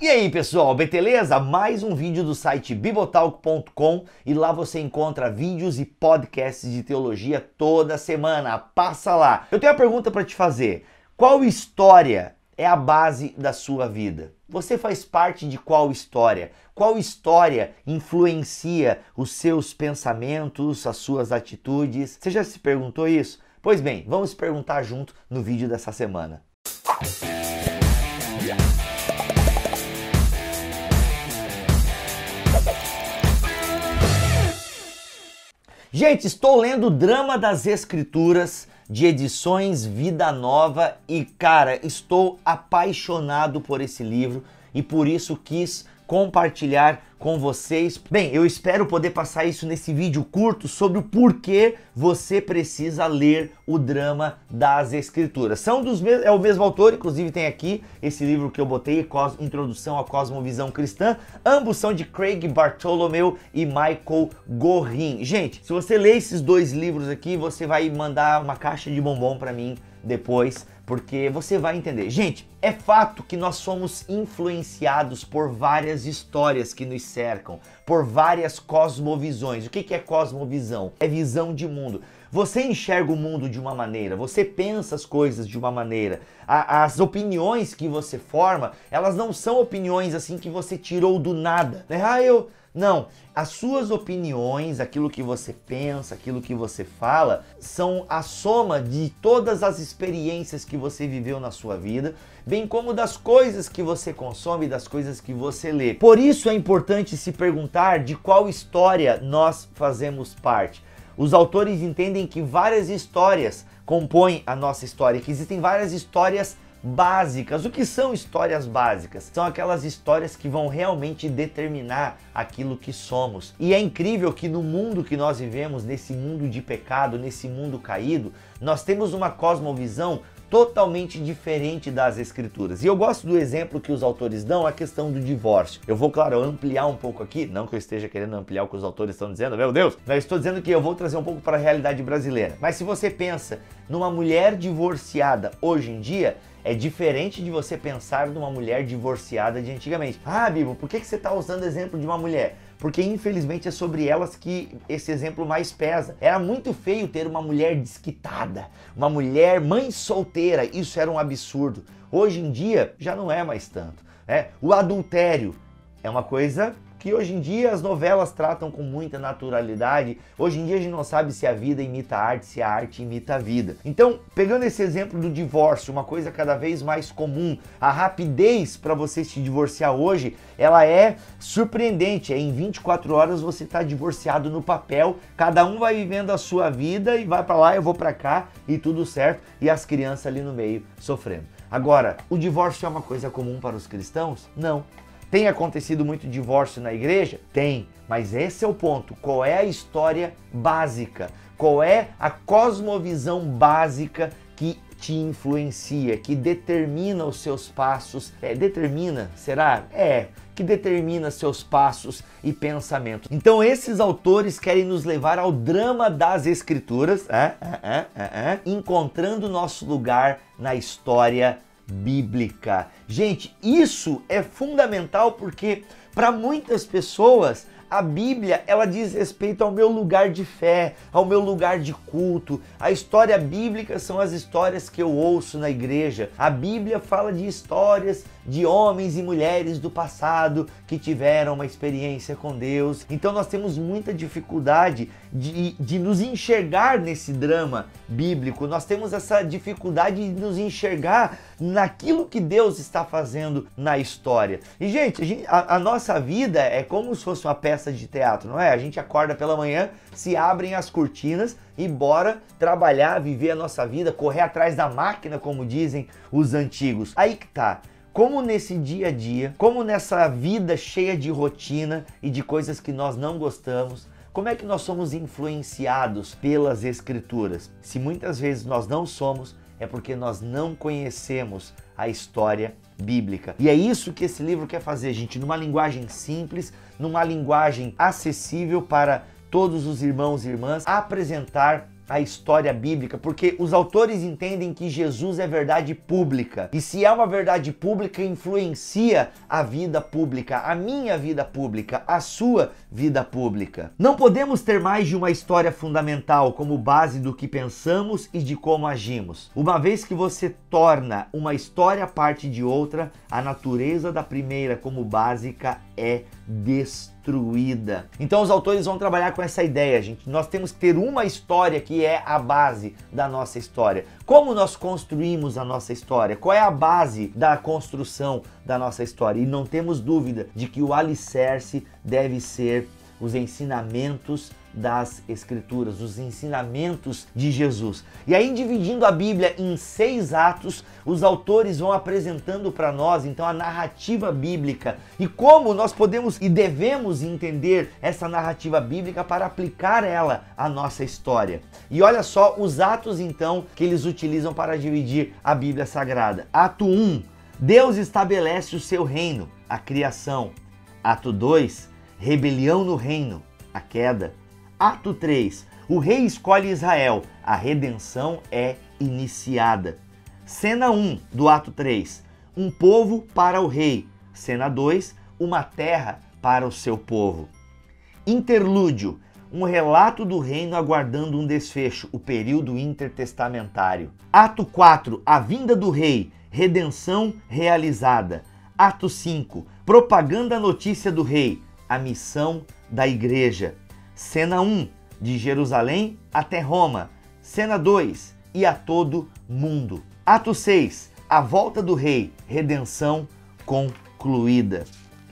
E aí pessoal, beleza? Mais um vídeo do site bibotalk.com e lá você encontra vídeos e podcasts de teologia toda semana. Passa lá! Eu tenho uma pergunta para te fazer. Qual história é a base da sua vida? Você faz parte de qual história? Qual história influencia os seus pensamentos, as suas atitudes? Você já se perguntou isso? Pois bem, vamos perguntar junto no vídeo dessa semana. Gente, estou lendo o Drama das Escrituras de Edições Vida Nova e, cara, estou apaixonado por esse livro e por isso quis compartilhar com vocês. Bem, eu espero poder passar isso nesse vídeo curto sobre o porquê você precisa ler o Drama das Escrituras. É o mesmo autor, inclusive tem aqui esse livro que eu botei, Introdução à Cosmovisão Cristã. Ambos são de Craig Bartholomew e Michael Gorin. Gente, se você ler esses dois livros aqui, você vai mandar uma caixa de bombom para mim depois, porque você vai entender. Gente, é fato que nós somos influenciados por várias histórias que nos cercam, por várias cosmovisões. O que é cosmovisão? É visão de mundo. Você enxerga o mundo de uma maneira, você pensa as coisas de uma maneira. As opiniões que você forma, elas não são opiniões assim que você tirou do nada, né? Não, as suas opiniões, aquilo que você pensa, aquilo que você fala, são a soma de todas as experiências que você viveu na sua vida, bem como das coisas que você consome, das coisas que você lê. Por isso é importante se perguntar de qual história nós fazemos parte. Os autores entendem que várias histórias compõem a nossa história, que existem várias histórias básicas. O que são histórias básicas? São aquelas histórias que vão realmente determinar aquilo que somos. E é incrível que no mundo que nós vivemos, nesse mundo de pecado, nesse mundo caído, nós temos uma cosmovisão totalmente diferente das Escrituras. E eu gosto do exemplo que os autores dão, a questão do divórcio. Eu vou, claro, ampliar um pouco aqui, não que eu esteja querendo ampliar o que os autores estão dizendo, meu Deus, mas eu estou dizendo que eu vou trazer um pouco para a realidade brasileira. Mas se você pensa numa mulher divorciada hoje em dia, é diferente de você pensar numa mulher divorciada de antigamente. Ah, Bibo, por que você está usando o exemplo de uma mulher? Porque infelizmente é sobre elas que esse exemplo mais pesa. Era muito feio ter uma mulher desquitada, uma mulher mãe solteira, isso era um absurdo. Hoje em dia já não é mais tanto, né? O adultério é uma coisa que hoje em dia as novelas tratam com muita naturalidade. Hoje em dia a gente não sabe se a vida imita a arte, se a arte imita a vida. Então, pegando esse exemplo do divórcio, uma coisa cada vez mais comum, a rapidez para você se divorciar hoje, ela é surpreendente. Em 24 horas você está divorciado no papel, cada um vai vivendo a sua vida e vai para lá, eu vou para cá e tudo certo, e as crianças ali no meio sofrendo. Agora, o divórcio é uma coisa comum para os cristãos? Não. Tem acontecido muito divórcio na igreja? Tem, mas esse é o ponto. Qual é a história básica? Qual é a cosmovisão básica que te influencia, que determina os seus passos? Determina, será? Que determina seus passos e pensamentos. Então esses autores querem nos levar ao drama das Escrituras, encontrando nosso lugar na história bíblica. Gente, isso é fundamental porque para muitas pessoas a Bíblia, ela diz respeito ao meu lugar de fé, ao meu lugar de culto. A história bíblica são as histórias que eu ouço na igreja. A Bíblia fala de histórias de homens e mulheres do passado que tiveram uma experiência com Deus. Então nós temos muita dificuldade de nos enxergar nesse drama bíblico. Nós temos essa dificuldade de nos enxergar naquilo que Deus está fazendo na história. E gente, a nossa vida é como se fosse uma peça de teatro, não é? A gente acorda pela manhã, se abrem as cortinas e bora trabalhar, viver a nossa vida, correr atrás da máquina, como dizem os antigos. Aí que tá. Como nesse dia a dia, como nessa vida cheia de rotina e de coisas que nós não gostamos, como é que nós somos influenciados pelas Escrituras? Se muitas vezes nós não somos, é porque nós não conhecemos a história bíblica. E é isso que esse livro quer fazer, gente, numa linguagem simples, numa linguagem acessível para todos os irmãos e irmãs, apresentar a história bíblica, porque os autores entendem que Jesus é verdade pública. E se é uma verdade pública, influencia a vida pública, a minha vida pública, a sua vida pública. Não podemos ter mais de uma história fundamental como base do que pensamos e de como agimos. Uma vez que você torna uma história parte de outra, a natureza da primeira como básica é destruída. Então os autores vão trabalhar com essa ideia, gente. Nós temos que ter uma história que é a base da nossa história. Como nós construímos a nossa história? Qual é a base da construção da nossa história? E não temos dúvida de que o alicerce deve ser os ensinamentos das Escrituras, os ensinamentos de Jesus. E aí, dividindo a Bíblia em 6 atos, os autores vão apresentando para nós, então, a narrativa bíblica e como nós podemos e devemos entender essa narrativa bíblica para aplicar ela à nossa história. E olha só os atos, então, que eles utilizam para dividir a Bíblia Sagrada. Ato 1, Deus estabelece o seu reino, a criação. Ato 2, rebelião no reino, a queda. Ato 3, o rei escolhe Israel, a redenção é iniciada. Cena 1 do ato 3, um povo para o rei. Cena 2, uma terra para o seu povo. Interlúdio, um relato do reino aguardando um desfecho, o período intertestamentário. Ato 4, a vinda do rei, redenção realizada. Ato 5, propaganda notícia do rei, a missão da igreja. Cena 1, de Jerusalém até Roma. Cena 2, e a todo mundo. Ato 6, a volta do rei, redenção concluída.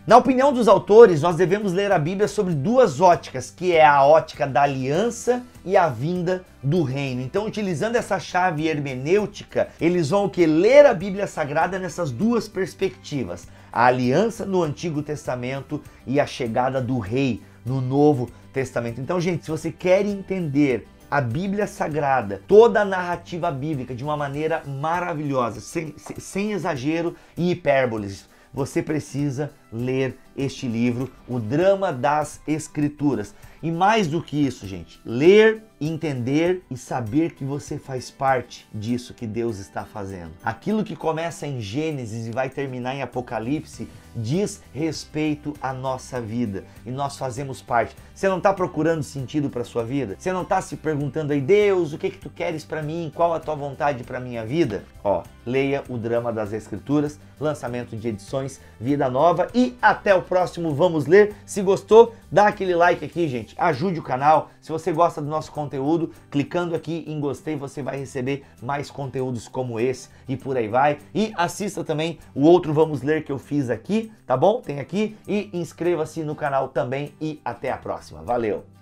Na opinião dos autores, nós devemos ler a Bíblia sobre 2 óticas, que é a ótica da aliança e a vinda do reino. Então, utilizando essa chave hermenêutica, eles vão ler a Bíblia Sagrada nessas 2 perspectivas. A aliança no Antigo Testamento e a chegada do rei no Novo Testamento. Então, gente, se você quer entender a Bíblia Sagrada, toda a narrativa bíblica de uma maneira maravilhosa, sem exagero e hipérboles, você precisa ler este livro, O Drama das Escrituras. E mais do que isso, gente, ler, entender e saber que você faz parte disso que Deus está fazendo. Aquilo que começa em Gênesis e vai terminar em Apocalipse diz respeito à nossa vida e nós fazemos parte. Você não está procurando sentido para a sua vida? Você não está se perguntando aí, Deus, o que tu queres para mim? Qual a tua vontade para a minha vida? Ó, leia O Drama das Escrituras, lançamento de edições Vida Nova e até o próximo Vamos Ler. Se gostou, dá aquele like aqui, gente. Ajude o canal. Se você gosta do nosso conteúdo, clicando aqui em gostei, você vai receber mais conteúdos como esse e por aí vai. E assista também o outro Vamos Ler que eu fiz aqui, tá bom? Tem aqui. E inscreva-se no canal também e até a próxima. Valeu!